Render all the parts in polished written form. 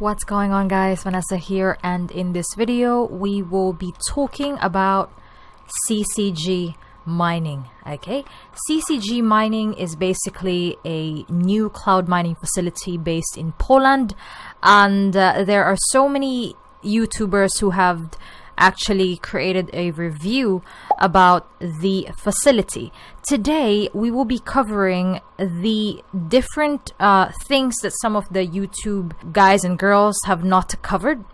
What's going on, guys? Vanessa here, and in this video we will be talking about CCG mining. Okay, CCG mining is basically a new cloud mining facility based in Poland, and there are so many YouTubers who have actually created a review about the facility. Today we will be covering the different things that some of the YouTube guys and girls have not covered,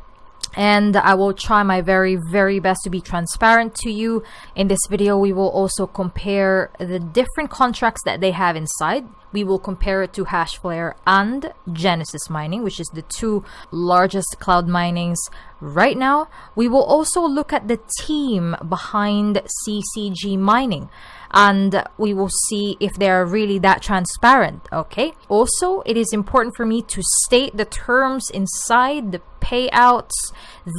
and I will try my very best to be transparent to you. In this video we will also compare the different contracts that they have inside. We will compare it to Hashflare and Genesis Mining, which is the two largest cloud minings right now. We will also look at the team behind CCG Mining, and we will see if they're really that transparent. Okay, also it is important for me to state the terms inside, the payouts,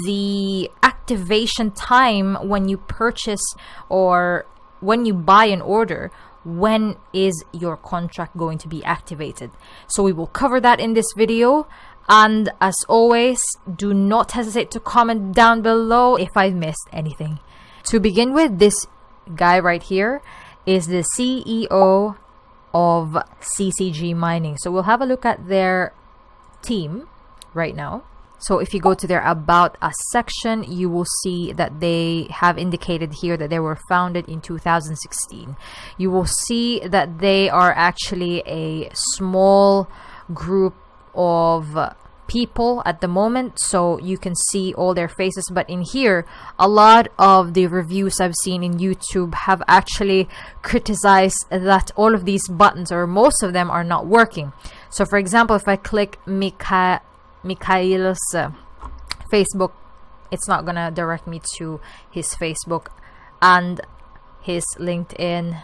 the activation time when you purchase or when you buy an order. When is your contract going to be activated? So we will cover that in this video, and as always, do not hesitate to comment down below if I've missed anything. To begin with, this guy right here is the CEO of CCG Mining. So we'll have a look at their team right now. So if you go to their About Us section, you will see that they have indicated here that they were founded in 2016. You will see that they are actually a small group of people at the moment, so you can see all their faces. But in here, a lot of the reviews I've seen in YouTube have actually criticized that all of these buttons, or most of them, are not working. So for example, if I click Mikhail's Facebook, it's not gonna direct me to his Facebook and his LinkedIn.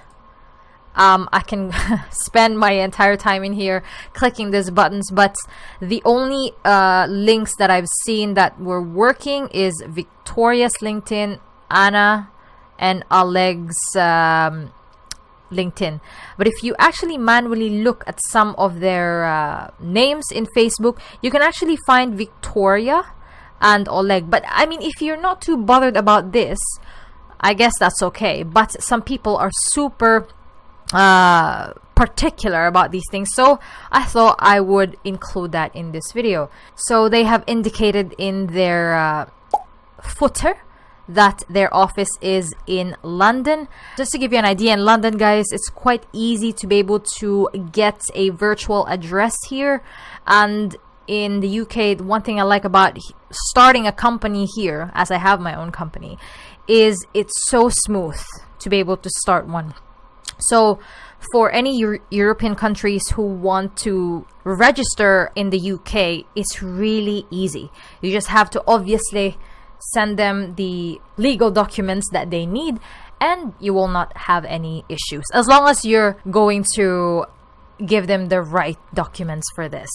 I can spend my entire time in here clicking these buttons, but the only links that I've seen that were working is Victoria's LinkedIn, Anna, and Oleg's LinkedIn. But if you actually manually look at some of their names in Facebook, you can actually find Victoria and Oleg. But I mean, if you're not too bothered about this, I guess that's okay. But some people are super particular about these things, so I thought I would include that in this video. So they have indicated in their footer that their office is in London. Just to give you an idea, in London, guys, it's quite easy to be able to get a virtual address here. And in the UK, one thing I like about starting a company here, as I have my own company, is it's so smooth to be able to start one. So for any European countries who want to register in the UK, it's really easy. You just have to obviously send them the legal documents that they need, and you will not have any issues, as long as you're going to give them the right documents for this.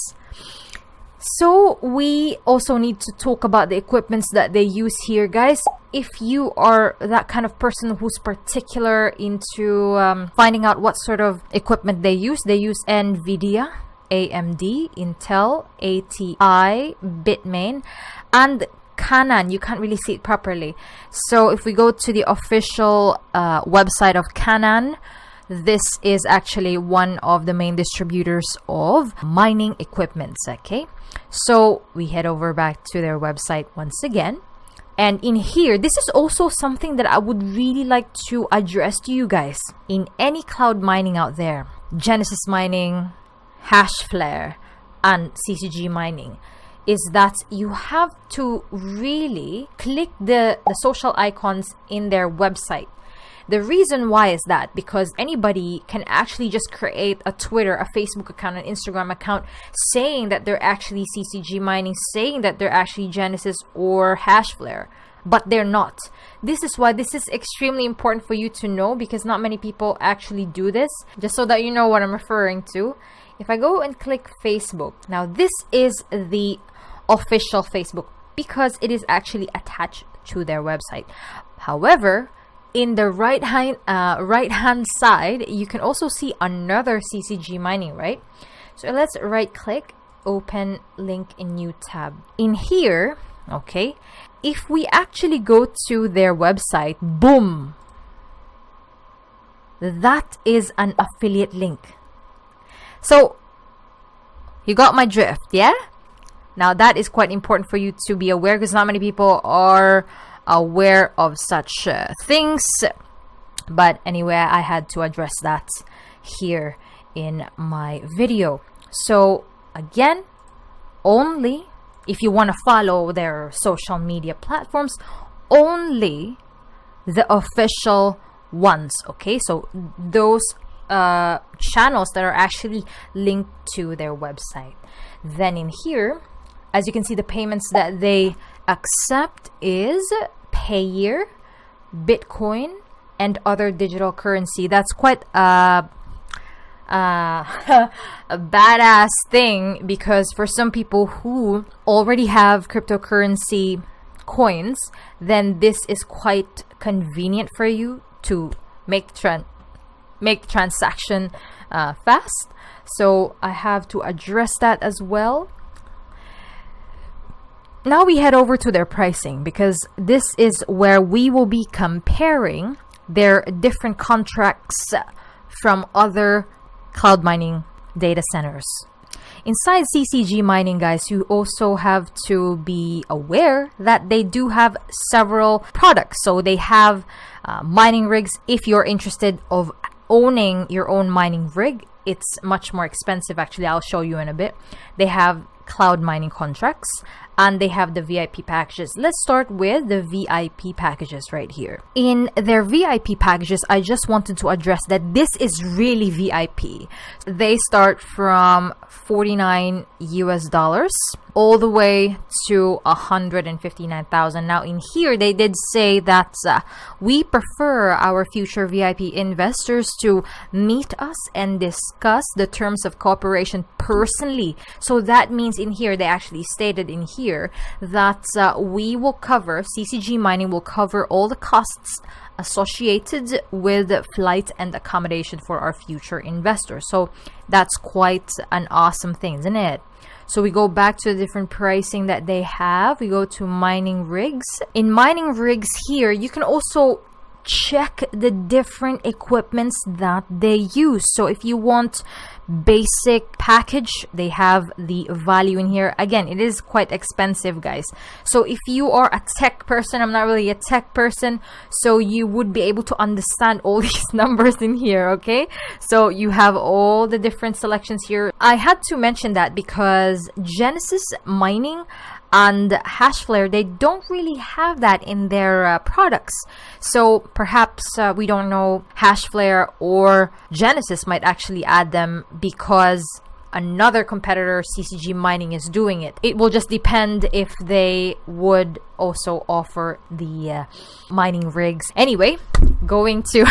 So we also need to talk about the equipments that they use here, guys. If you are that kind of person who's particular into finding out what sort of equipment they use NVIDIA, AMD, Intel, ATI, Bitmain, and Canon. You can't really see it properly. So if we go to the official website of Canon, this is actually one of the main distributors of mining equipment. Okay, so we head over back to their website once again, and in here, this is also something that I would really like to address to you guys. In any cloud mining out there, Genesis Mining, Hashflare, and CCG Mining, is that you have to really click the social icons in their website. The reason why is that because anybody can actually just create a Twitter, a Facebook account, an Instagram account saying that they're actually CCG Mining, saying that they're actually Genesis or Hashflare, but they're not. This is why this is extremely important for you to know, because not many people actually do this. Just so that you know what I'm referring to, if I go and click Facebook, now this is the official Facebook because it is actually attached to their website. However, in the right hand side, you can also see another CCG Mining, right? So let's right click open link in new tab. In here, okay, if we actually go to their website, boom, that is an affiliate link. So you got my drift, yeah? Now that is quite important for you to be aware, because not many people are aware of such things. But anyway, I had to address that here in my video. So again, only if you want to follow their social media platforms, only the official ones, okay? So those channels that are actually linked to their website. Then in here, as you can see, the payments that they accept is Payeer, Bitcoin, and other digital currency. That's quite a badass thing, because for some people who already have cryptocurrency coins, then this is quite convenient for you to make transaction fast. So I have to address that as well. Now we head over to their pricing, because this is where we will be comparing their different contracts from other cloud mining data centers. Inside CCG Mining, guys, you also have to be aware that they do have several products. So they have mining rigs. If you're interested of owning your own mining rig, it's much more expensive. Actually, I'll show you in a bit. They have cloud mining contracts, and they have the VIP packages. Let's start with the VIP packages right here. In their VIP packages, I just wanted to address that this is really VIP. They start from $49 US all the way to 159,000. Now in here, they did say that we prefer our future VIP investors to meet us and discuss the terms of cooperation personally. So that means in here, they actually stated in here that we will cover, CCG Mining will cover all the costs associated with flight and accommodation for our future investors. So that's quite an awesome thing, isn't it? So we go back to the different pricing that they have. We go to mining rigs. In mining rigs here, you can also check the different equipments that they use. So if you want basic package, they have the value in here. Again, it is quite expensive, guys. So if you are a tech person, I'm not really a tech person, so you would be able to understand all these numbers in here, okay? So you have all the different selections here. I had to mention that because Genesis Mining and Hashflare, they don't really have that in their products. So perhaps we don't know, Hashflare or Genesis might actually add them because another competitor, CCG Mining, is doing it. It will just depend if they would also offer the mining rigs. Anyway, going to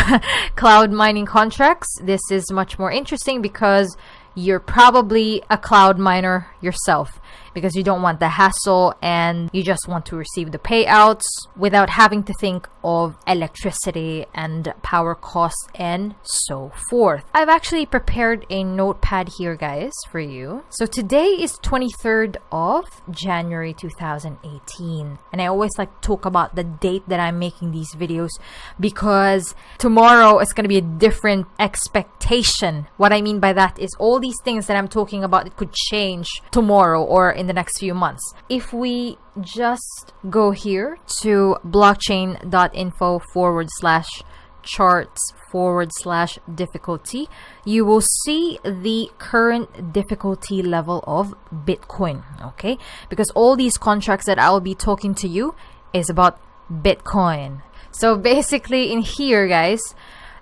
cloud mining contracts, this is much more interesting because you're probably a cloud miner yourself, because you don't want the hassle and you just want to receive the payouts without having to think of electricity and power costs and so forth. I've actually prepared a notepad here, guys, for you. So today is 23rd of January 2018, and I always like to talk about the date that I'm making these videos, because tomorrow is going to be a different expectation. What I mean by that is all these things that I'm talking about, it could change tomorrow or in the next few months. If we just go here to blockchain.info/charts/difficulty, you will see the current difficulty level of Bitcoin, okay? Because all these contracts that I will be talking to you is about Bitcoin. So basically in here, guys,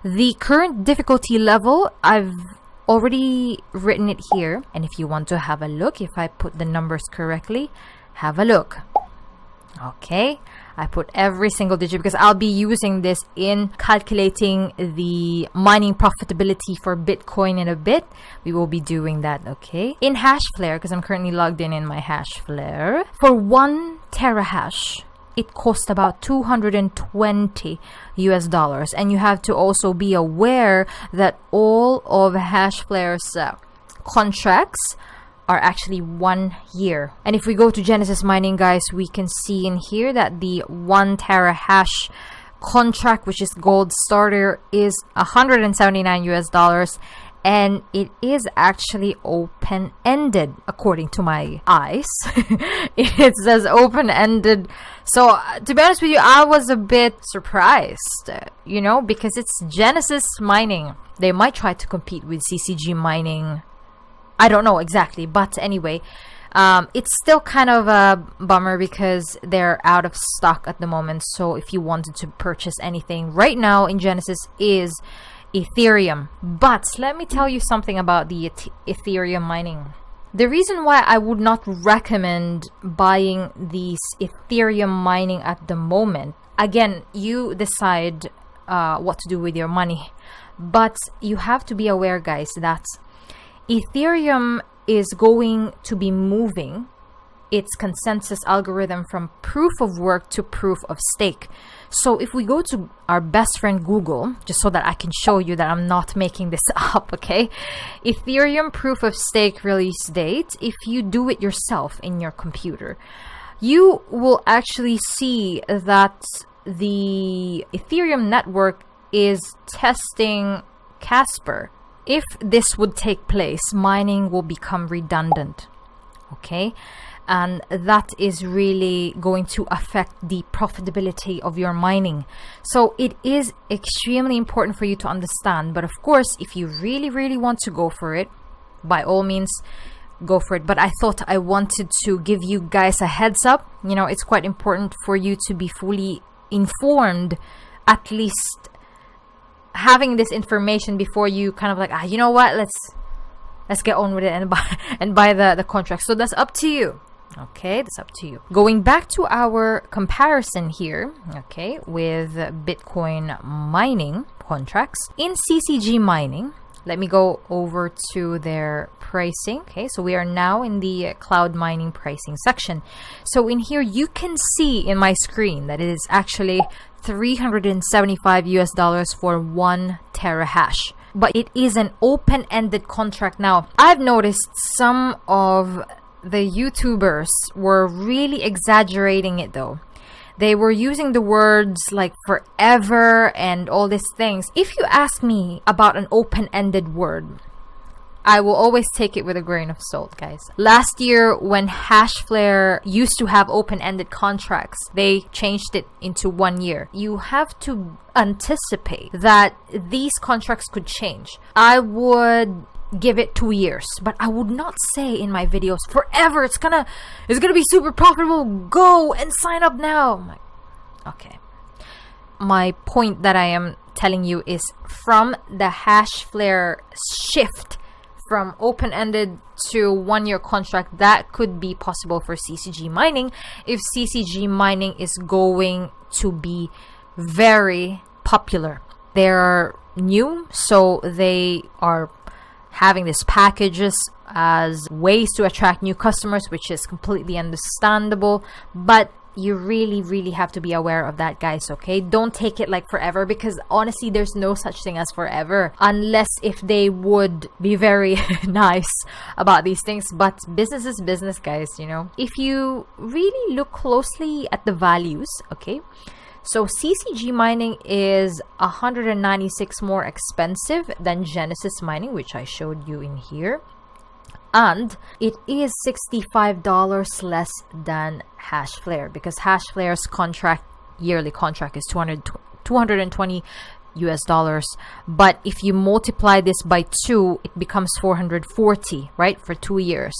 the current difficulty level, I've already written it here, and if you want to have a look, if I put the numbers correctly, have a look. Okay, I put every single digit because I'll be using this in calculating the mining profitability for Bitcoin in a bit. We will be doing that, okay? In Hashflare, because I'm currently logged in my Hashflare, for 1 terahash, it costs about $220 US, and you have to also be aware that all of Hashflare's contracts are actually 1 year. And if we go to Genesis Mining, guys, we can see in here that the 1 terahash contract, which is gold starter, is $179, and it is actually open-ended according to my eyes. It says open-ended. So to be honest with you, I was a bit surprised, you know, because it's Genesis Mining. They might try to compete with CCG Mining. I don't know exactly, but anyway, it's still kind of a bummer because they're out of stock at the moment. So if you wanted to purchase anything right now in Genesis is Ethereum. But let me tell you something about the Ethereum mining. The reason why I would not recommend buying these Ethereum mining at the moment, again, you decide what to do with your money, but you have to be aware, guys, that Ethereum is going to be moving its consensus algorithm from proof of work to proof of stake. So if we go to our best friend Google, just so that I can show you that I'm not making this up, okay? Ethereum proof of stake release date. If you do it yourself in your computer, you will actually see that the Ethereum network is testing Casper. If this would take place, mining will become redundant, okay? And that is really going to affect the profitability of your mining. So it is extremely important for you to understand. But of course, if you really, really want to go for it, by all means, go for it. But I thought I wanted to give you guys a heads up. You know, it's quite important for you to be fully informed, at least having this information before you kind of like, you know what, let's get on with it and buy the contract. So that's up to you. Okay, that's up to you. Going back to our comparison here, okay, with Bitcoin mining contracts in CCG mining, let me go over to their pricing. Okay, so we are now in the cloud mining pricing section. So in here, you can see in my screen that it is actually $375 for 1 terahash. But it is an open-ended contract. Now, I've noticed some of the YouTubers were really exaggerating it though. They were using the words like forever and all these things. If you ask me about an open-ended word, I will always take it with a grain of salt, guys. Last year, when Hashflare used to have open-ended contracts, they changed it into 1 year. You have to anticipate that these contracts could change. I would give it 2 years, but I would not say in my videos forever. It's gonna be super profitable. Go and sign up now. Okay. My point that I am telling you is from the Hashflare shift from open-ended to 1 year contract, that could be possible for CCG mining if CCG mining is going to be very popular. They're new, so they are having these packages as ways to attract new customers, which is completely understandable, but you really, really have to be aware of that, guys, okay? Don't take it like forever, because honestly, there's no such thing as forever, unless if they would be very nice about these things. But business is business, guys, you know? If you really look closely at the values, okay? So CCG mining is 196 more expensive than Genesis mining, which I showed you in here. And it is $65 less than Hashflare, because Hashflare's yearly contract is $220 US. But if you multiply this by 2, it becomes 440, right, for 2 years.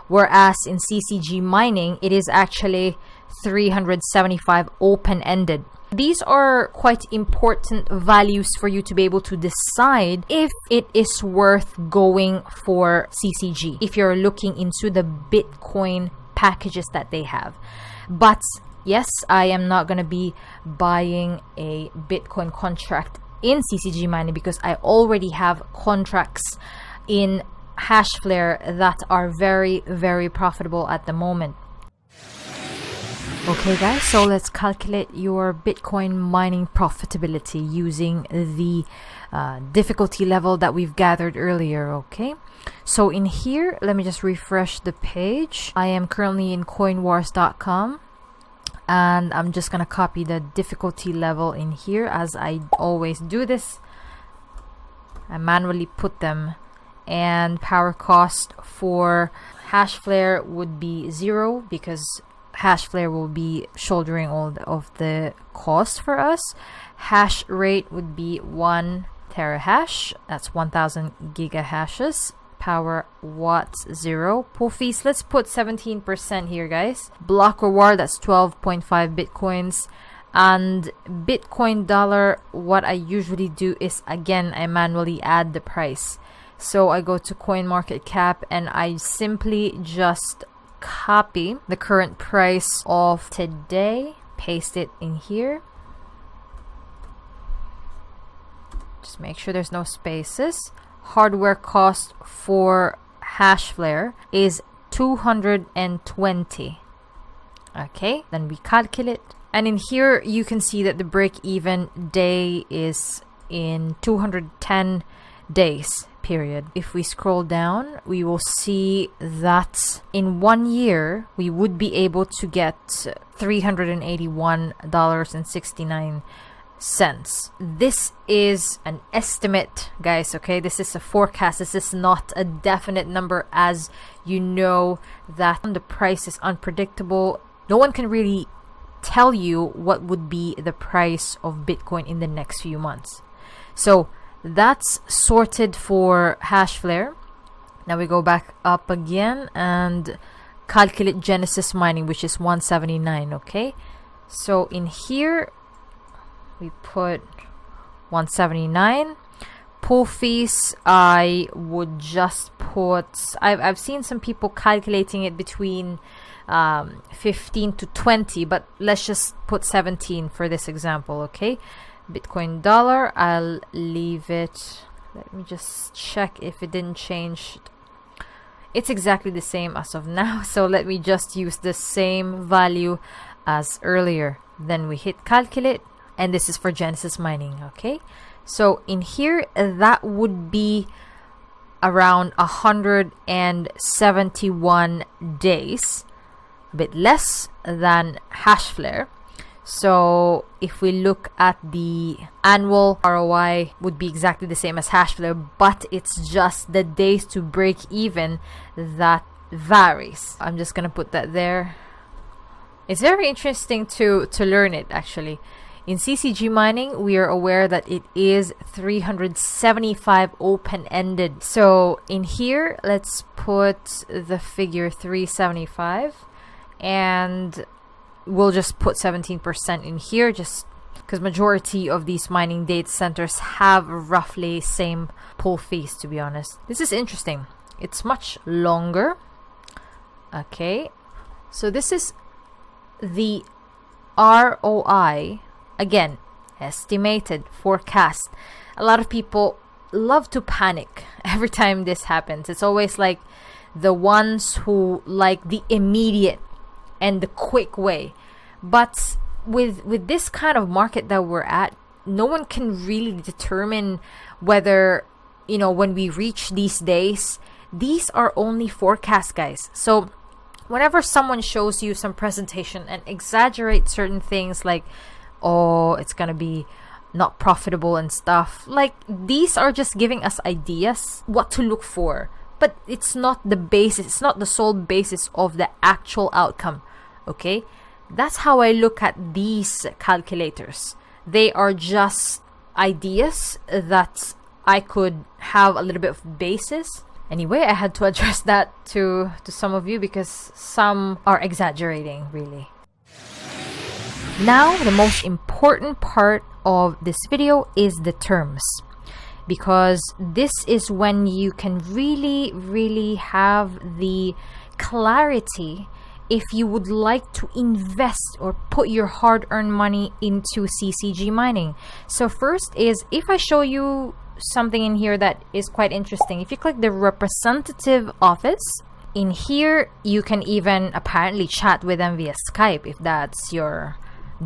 Whereas in CCG mining, it is actually 375 open-ended. These are quite important values for you to be able to decide if it is worth going for CCG, if you're looking into the Bitcoin packages that they have. But yes, I am not going to be buying a Bitcoin contract in CCG mining, because I already have contracts in Hashflare that are very, very profitable at the moment. Okay guys, so let's calculate your Bitcoin mining profitability using the difficulty level that we've gathered earlier. Okay, so in here, let me just refresh the page. I am currently in coinwars.com and I'm just gonna copy the difficulty level in here, as I always do this. I manually put them, and power cost for Hashflare would be 0 because Hashflare will be shouldering all of the cost for us. Hash rate would be 1 terahash, that's 1000 gigahashes. Power watts 0. Pool fees, let's put 17% here guys. Block reward, that's 12.5 bitcoins. And Bitcoin dollar, what I usually do is, again, I manually add the price. So I go to CoinMarketCap and I simply just copy the current price of today, paste it in here. Just make sure there's no spaces. Hardware cost for Hashflare is 220. Okay, then we calculate, and in here you can see that the break-even day is in 210 days period. If we scroll down, we will see that in 1 year we would be able to get $381.69. This is an estimate guys, okay? This is a forecast. This is not a definite number, as you know that the price is unpredictable. No one can really tell you what would be the price of Bitcoin in the next few months. So that's sorted for Hashflare. Now we go back up again and calculate Genesis mining, which is 179. Okay, so in here we put 179. Pool fees, I would just put, I've seen some people calculating it between 15 to 20, but let's just put 17 for this example. Okay, Bitcoin dollar, I'll leave it. Let me just check if it didn't change. It's exactly the same as of now, so let me just use the same value as earlier. Then we hit calculate, and this is for Genesis mining. Okay, so in here that would be around 171 days, a bit less than Hashflare. So if we look at the annual ROI, would be exactly the same as Hashflare, but it's just the days to break even that varies. I'm just gonna put that there. It's very interesting to learn it actually. In CCG mining, we are aware that it is 375 open-ended. So in here, let's put the figure 375, and we'll just put 17% in here, just because majority of these mining data centers have roughly same pool fees, to be honest. This is interesting. It's much longer. Okay, so this is the ROI, again, estimated forecast. A lot of people love to panic every time this happens. It's always like the ones who like the immediate and the quick way. But with this kind of market that we're at, no one can really determine whether, you know, when we reach these days, these are only forecasts, guys. So whenever someone shows you some presentation and exaggerate certain things like, oh, it's gonna be not profitable and stuff, like, these are just giving us ideas what to look for, but it's not the basis, it's not the sole basis of the actual outcome. Okay, that's how I look at these calculators. They are just ideas that I could have a little bit of basis. Anyway, I had to address that to some of you because some are exaggerating, really. Now, the most important part of this video is the terms, because this is when you can really have the clarity if you would like to invest or put your hard-earned money into CCG mining. So first is, if I show you something in here that is quite interesting, if you click the representative office, in here, you can even apparently chat with them via Skype if that's your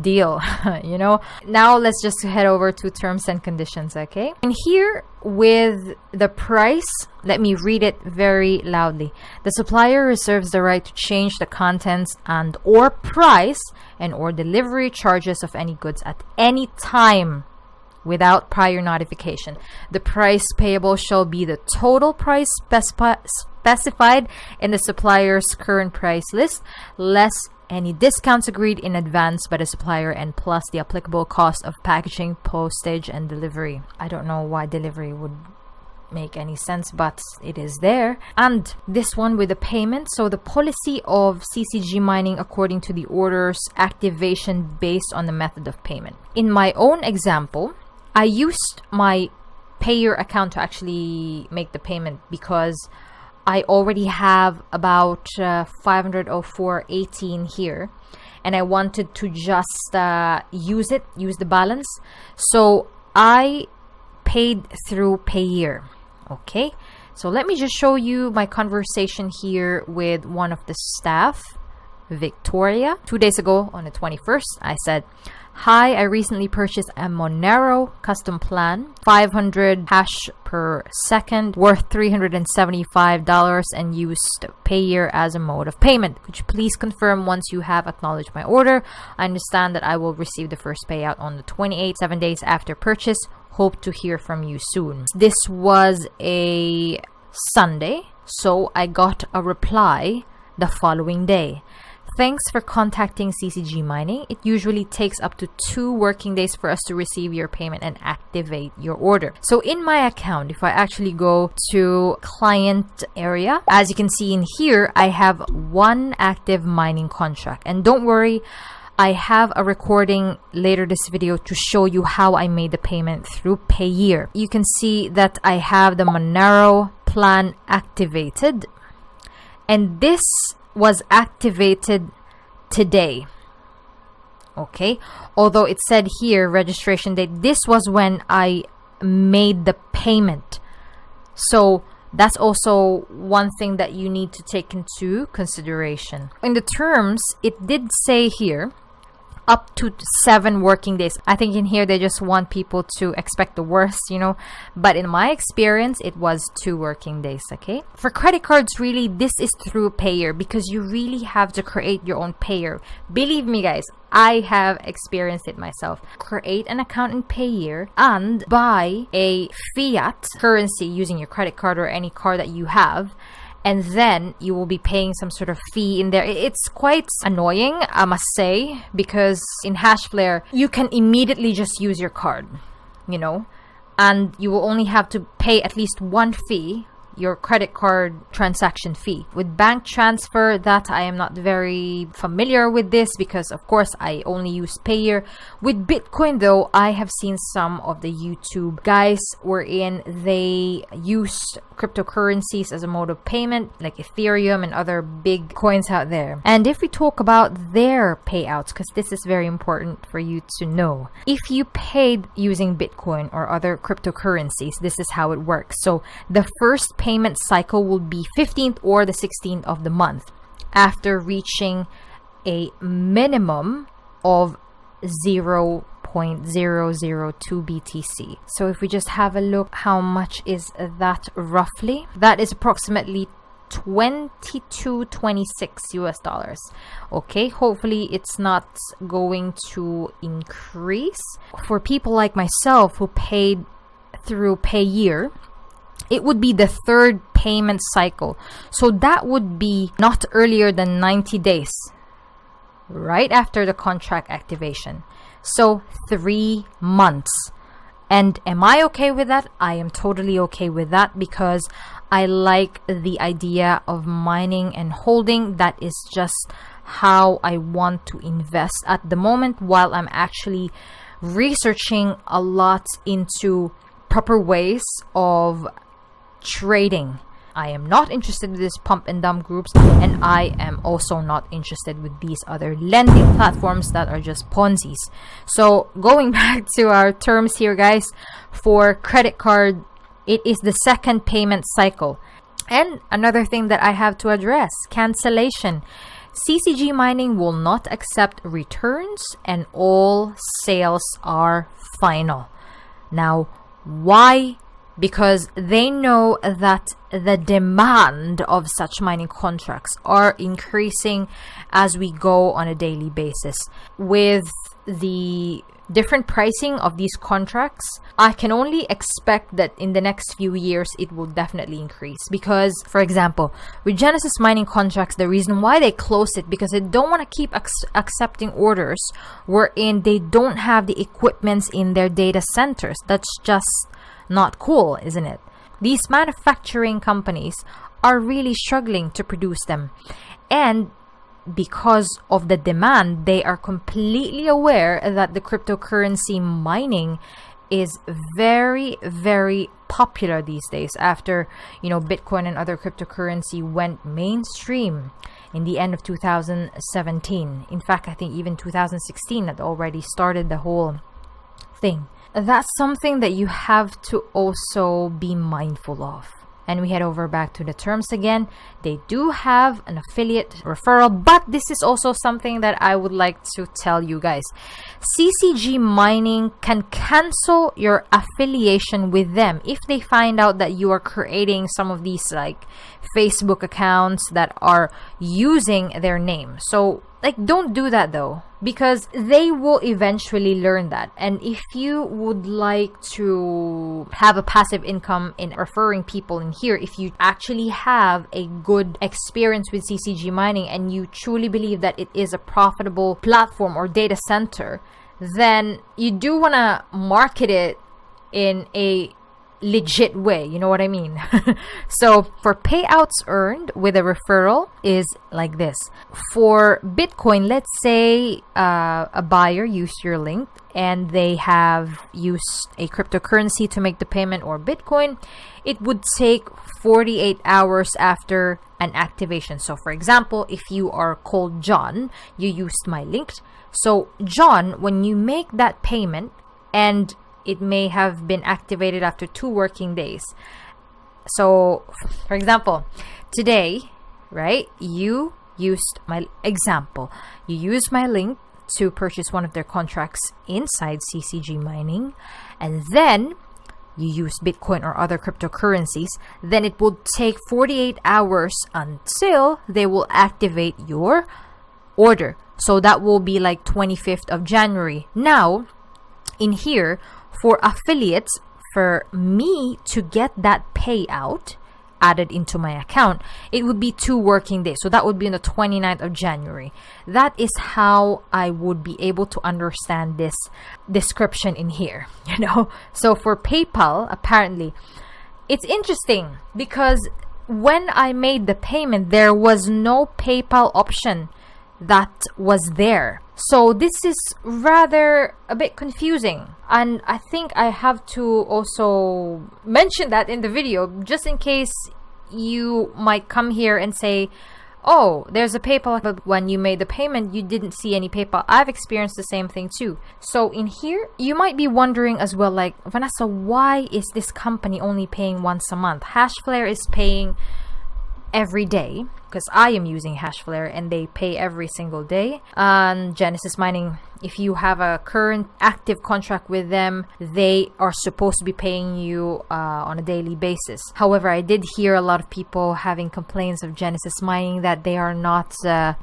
deal, you know. Now let's just head over to terms and conditions, okay? And here with the price, let me read it very loudly. The supplier reserves the right to change the contents and or price and or delivery charges of any goods at any time without prior notification. The price payable shall be the total price specified in the supplier's current price list, less any discounts agreed in advance by the supplier, and plus the applicable cost of packaging, postage, and delivery. I don't know why delivery would make any sense, but it is there. And this one with the payment. So the policy of CCG Mining according to the order's activation based on the method of payment. In my own example, I used my payer account to actually make the payment because I already have about 504.18 here, and I wanted to just use the balance. So I paid through Payeer. Okay, so let me just show you my conversation here with one of the staff, Victoria. 2 days ago on the 21st, I said, "Hi, I recently purchased a Manero custom plan, 500 hash per second, worth $375, and used Payeer as a mode of payment. Could you please confirm once you have acknowledged my order? I understand that I will receive the first payout on the 28th, 7 days after purchase. Hope to hear from you soon." This was a Sunday, so I got a reply the following day. "Thanks for contacting CCG Mining. It usually takes up to 2 working days for us to receive your payment and activate your order." So in my account, if I actually go to client area, as you can see in here, I have 1 active mining contract. And don't worry, I have a recording later this video to show you how I made the payment through Payeer. You can see that I have the Manero plan activated, and this was activated today. Okay, although it said here registration date, this was when I made the payment. So that's also one thing that you need to take into consideration. In the terms, it did say here up to 7 working days. I think in here they just want people to expect the worst, you know, but in my experience it was 2 working days. Okay, for credit cards, really this is through Payeer because you really have to create your own Payeer. Believe me guys, I have experienced it myself. Create an account in Payeer and buy a fiat currency using your credit card or any card that you have, and then you will be paying some sort of fee in there. It's quite annoying, I must say, because in Hashflare, you can immediately just use your card, you know, and you will only have to pay at least 1 fee, your credit card transaction fee. With bank transfer, that I am not very familiar with this because of course I only use Payeer. With Bitcoin though, I have seen some of the YouTube guys wherein they used cryptocurrencies as a mode of payment, like Ethereum and other big coins out there. And if we talk about their payouts, because this is very important for you to know, if you paid using Bitcoin or other cryptocurrencies, this is how it works. So the first payment cycle will be 15th or the 16th of the month after reaching a minimum of 0.002 BTC. So if we just have a look, how much is that roughly? That is approximately $22.26 US. Okay, hopefully it's not going to increase. For people like myself who paid through Payeer, it would be the 3rd payment cycle. So that would be not earlier than 90 days, right after the contract activation. So 3 months. And am I okay with that? I am totally okay with that because I like the idea of mining and holding. That is just how I want to invest at the moment, while I'm actually researching a lot into proper ways of trading. I am not interested in this pump and dump groups, and I am also not interested with these other lending platforms that are just Ponzi's. So going back to our terms here, guys, for credit card, it is the 2nd payment cycle. And another thing that I have to address, cancellation. CCG Mining will not accept returns and all sales are final. Now, why? Because they know that the demand of such mining contracts are increasing as we go on a daily basis. With the different pricing of these contracts, I can only expect that in the next few years it will definitely increase. Because, for example, with Genesis Mining contracts, the reason why they close it because they don't want to keep accepting orders wherein they don't have the equipments in their data centers. That's just not cool, isn't it? These manufacturing companies are really struggling to produce them, and because of the demand, they are completely aware that the cryptocurrency mining is very, very popular these days after, Bitcoin and other cryptocurrency went mainstream in the end of 2017. In fact, I think even 2016 that already started the whole thing. That's something that you have to also be mindful of. And we head over back to the terms again. They do have an affiliate referral, but this is also something that I would like to tell you guys. CCG Mining can cancel your affiliation with them if they find out that you are creating some of these like Facebook accounts that are using their name. So don't do that though, because they will eventually learn that. And if you would like to have a passive income in referring people in here, if you actually have a good experience with CCG Mining and you truly believe that it is a profitable platform or data center, then you do want to market it in a legit way, you know what I mean? So for payouts earned with a referral is like this. For Bitcoin, let's say a buyer used your link and they have used a cryptocurrency to make the payment or Bitcoin, it would take 48 hours after an activation. So for example, if you are called John, you used my link. So John, when you make that payment, and it may have been activated after 2 working days. So, for example, today, right, you used my example. You used my link to purchase one of their contracts inside CCG Mining, and then you use Bitcoin or other cryptocurrencies. Then it will take 48 hours until they will activate your order. So that will be like 25th of January. Now, in here, for affiliates, for me to get that payout added into my account, it would be 2 working days. So that would be on the 29th of January. That is how I would be able to understand this description in here, So for PayPal, apparently, it's interesting because when I made the payment, there was no PayPal option that was there. So this is rather a bit confusing, and I think I have to also mention that in the video just in case you might come here and say, oh, there's a PayPal, but when you made the payment you didn't see any PayPal. I've experienced the same thing too. So in here you might be wondering as well, like, Vanessa, why is this company only paying once a month? Hashflare is paying every day, because I am using Hashflare and they pay every single day. And Genesis Mining, if you have a current active contract with them, they are supposed to be paying you on a daily basis. However, I did hear a lot of people having complaints of Genesis Mining that they are not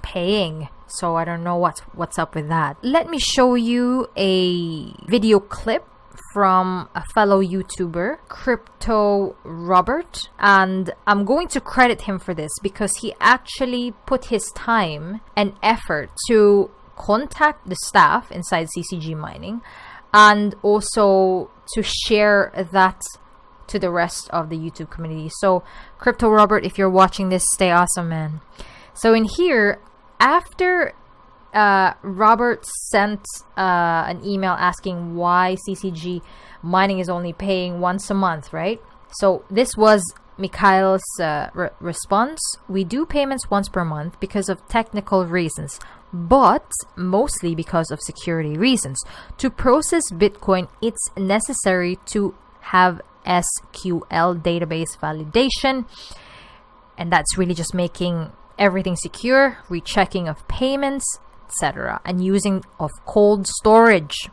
paying. So I don't know what's up with that. Let me show you a video clip from a fellow YouTuber, Crypto Robert, and I'm going to credit him for this because he actually put his time and effort to contact the staff inside CCG Mining and also to share that to the rest of the YouTube community. So Crypto Robert, if you're watching this, stay awesome, man. So in here, after Robert sent an email asking why CCG Mining is only paying once a month, right? So this was Mikhail's response. We do payments once per month because of technical reasons, but mostly because of security reasons. To process Bitcoin, it's necessary to have SQL database validation. And that's really just making everything secure, rechecking of payments, etc., and using of cold storage.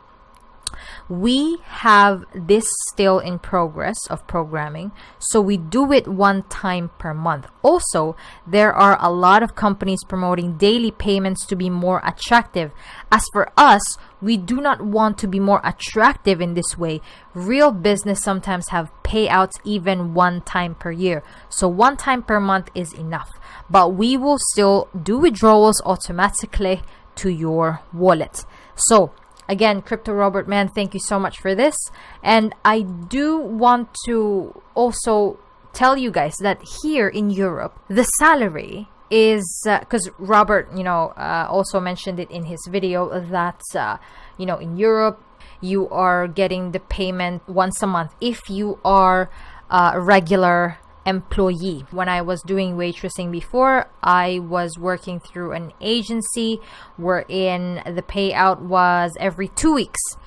We have this still in progress of programming, so we do it one time per month. Also, there are a lot of companies promoting daily payments to be more attractive. As for us, we do not want to be more attractive in this way. Real business sometimes have payouts even one time per year, so one time per month is enough, but we will still do withdrawals automatically to your wallet. So again, Crypto Robert Man, thank you so much for this. And I do want to also tell you guys that here in Europe, the salary is, because Robert, also mentioned it in his video, that, in Europe, you are getting the payment once a month if you are a regular employee. When I was doing waitressing before, I was working through an agency wherein the payout was every 2 weeks.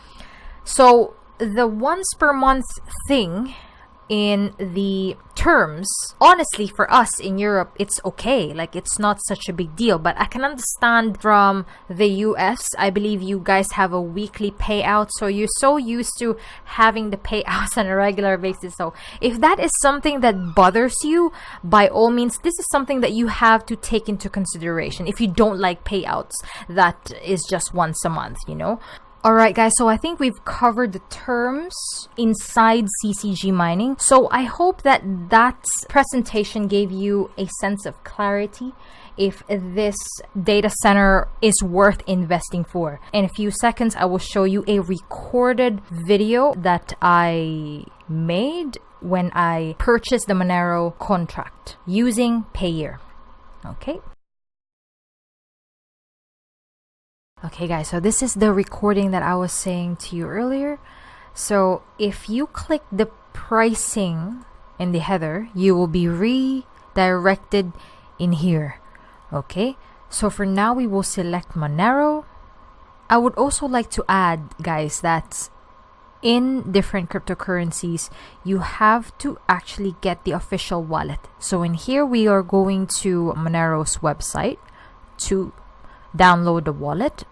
So the once per month thing in the terms, honestly, for us in Europe, it's okay. Like, it's not such a big deal, but I can understand from the US, I believe you guys have a weekly payout, so you're so used to having the payouts on a regular basis. So if that is something that bothers you, by all means, this is something that you have to take into consideration if you don't like payouts that is just once a month. Alright guys, so I think we've covered the terms inside CCG mining. So I hope that presentation gave you a sense of clarity if this data center is worth investing for. In a few seconds, I will show you a recorded video that I made when I purchased the Manero contract using Payer. Okay guys, so this is the recording that I was saying to you earlier. So if you click the pricing in the header, you will be redirected in here. Okay, so for now we will select Manero. I would also like to add, guys, that in different cryptocurrencies, you have to actually get the official wallet. So in here, we are going to Manero's website to download the wallet.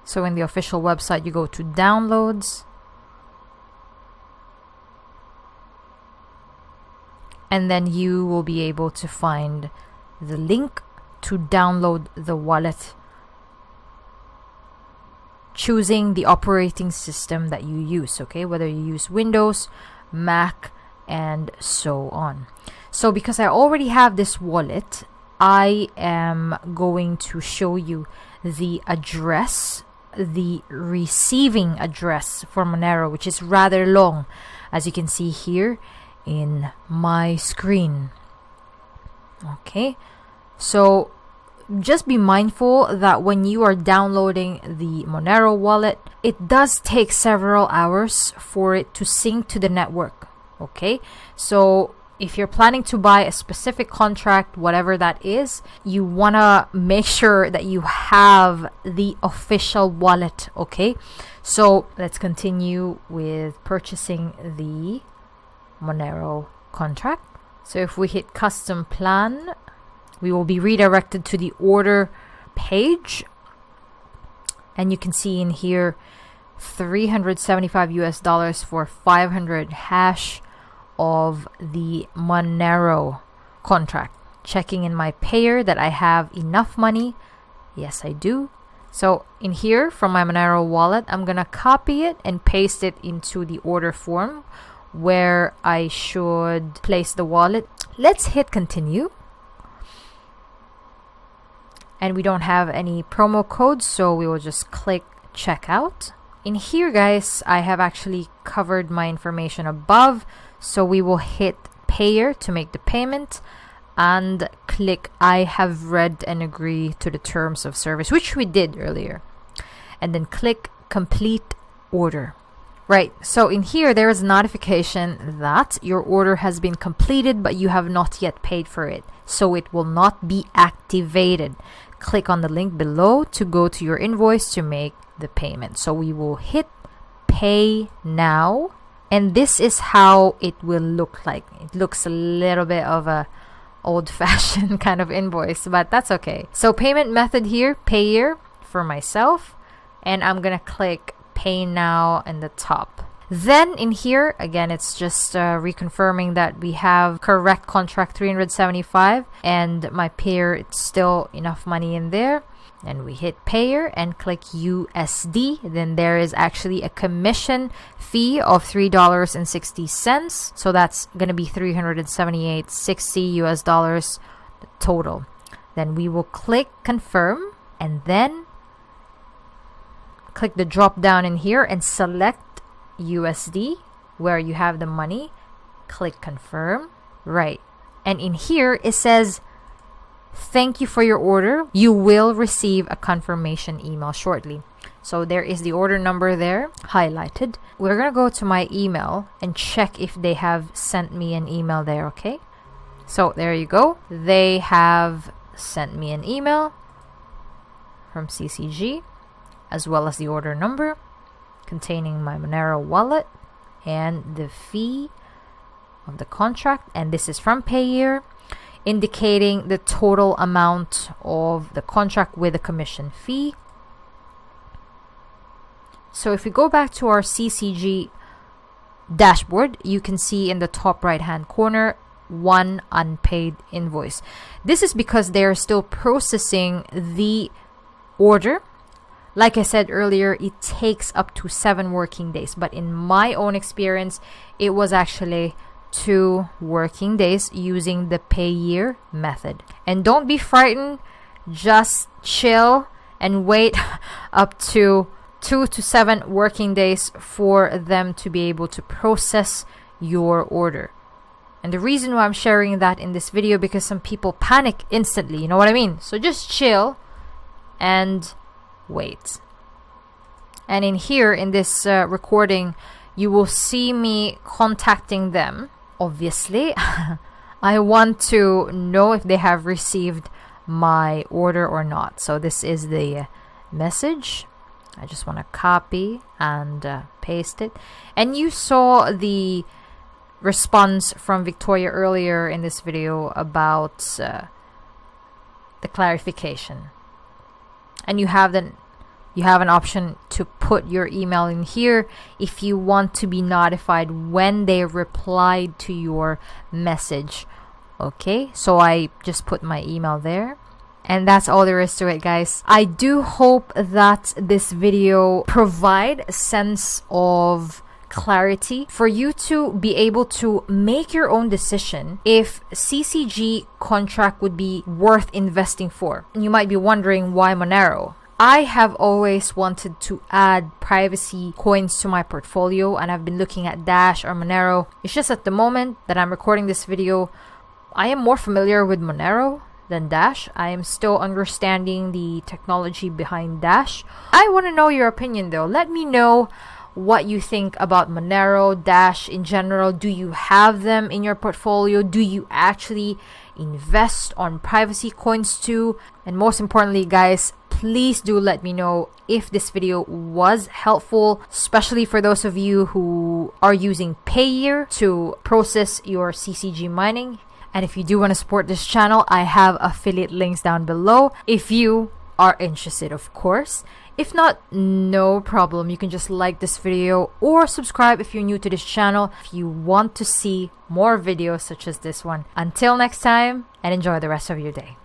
So in the official website, you go to downloads, and then you will be able to find the link to download the wallet, choosing the operating system that you use, okay, whether you use Windows, Mac, and so on. So because I already have this wallet, I am going to show you the address, the receiving address for Manero, which is rather long, as you can see here in my screen. Okay, so just be mindful that when you are downloading the Manero wallet, it does take several hours for it to sync to the network. Okay, so if you're planning to buy a specific contract, whatever that is, you want to make sure that you have the official wallet. Okay, so let's continue with purchasing the Manero contract. So if we hit custom plan, we will be redirected to the order page, and you can see in here $375 for 500 hash of the Manero contract. Checking in my payer that I have enough money. Yes, I do. So in here from my Manero wallet, I'm gonna copy it and paste it into the order form where I should place the wallet. Let's hit continue. And we don't have any promo codes, so we will just click checkout. In here, guys, I have actually covered my information above, so we will hit payer to make the payment and click I have read and agree to the terms of service, which we did earlier, and then click complete order. Right, so in here there is a notification that your order has been completed, but you have not yet paid for it, so it will not be activated. Click on the link below to go to your invoice to make the payment. So we will hit pay now, and this is how it will look like. It looks a little bit of a old-fashioned kind of invoice, but that's okay. So payment method here, Payer for myself, and I'm gonna click Pay Now in the top. Then in here, again, it's just reconfirming that we have correct contract 375 and my payer, it's still enough money in there. And we hit Payer and click USD. Then there is actually a commission fee of $3.60. So that's going to be $378.60 US dollars total. Then we will click Confirm and then click the drop down in here and select USD where you have the money. Click Confirm. Right. And in here it says, thank you for your order. You will receive a confirmation email shortly. So there is the order number there highlighted. We're going to go to my email and check if they have sent me an email there, okay? So there you go. They have sent me an email from CCG as well as the order number containing my Manero wallet and the fee of the contract. And this is from Payer, indicating the total amount of the contract with a commission fee. So if we go back to our CCG dashboard, you can see in the top right hand corner one unpaid invoice. This is because they're still processing the order. Like I said earlier, it takes up to 7 working days, but in my own experience it was actually 2 working days using the Payer method. And don't be frightened, just chill and wait up to 2 to 7 working days for them to be able to process your order. And the reason why I'm sharing that in this video, because some people panic instantly, you know what I mean? So just chill and wait. And in here in this recording, you will see me contacting them. Obviously, I want to know if they have received my order or not. So this is the message. I just want to copy and paste it. And you saw the response from Victoria earlier in this video about the clarification. And you have an option to put your email in here if you want to be notified when they replied to your message. Okay, so I just put my email there. And that's all there is to it, guys. I do hope that this video provide a sense of clarity for you to be able to make your own decision if CCG contract would be worth investing for. And you might be wondering, why Manero? I have always wanted to add privacy coins to my portfolio, and I've been looking at Dash or Manero. It's just at the moment that I'm recording this video, I am more familiar with Manero than Dash. I am still understanding the technology behind Dash. I want to know your opinion though. Let me know what you think about Manero, Dash in general. Do you have them in your portfolio? Do you actually invest on privacy coins too? And most importantly, guys, please do let me know if this video was helpful, especially for those of you who are using Payer to process your CCG mining. And if you do want to support this channel, I have affiliate links down below if you are interested, of course. If not, no problem. You can just like this video or subscribe if you're new to this channel if you want to see more videos such as this one. Until next time, and enjoy the rest of your day.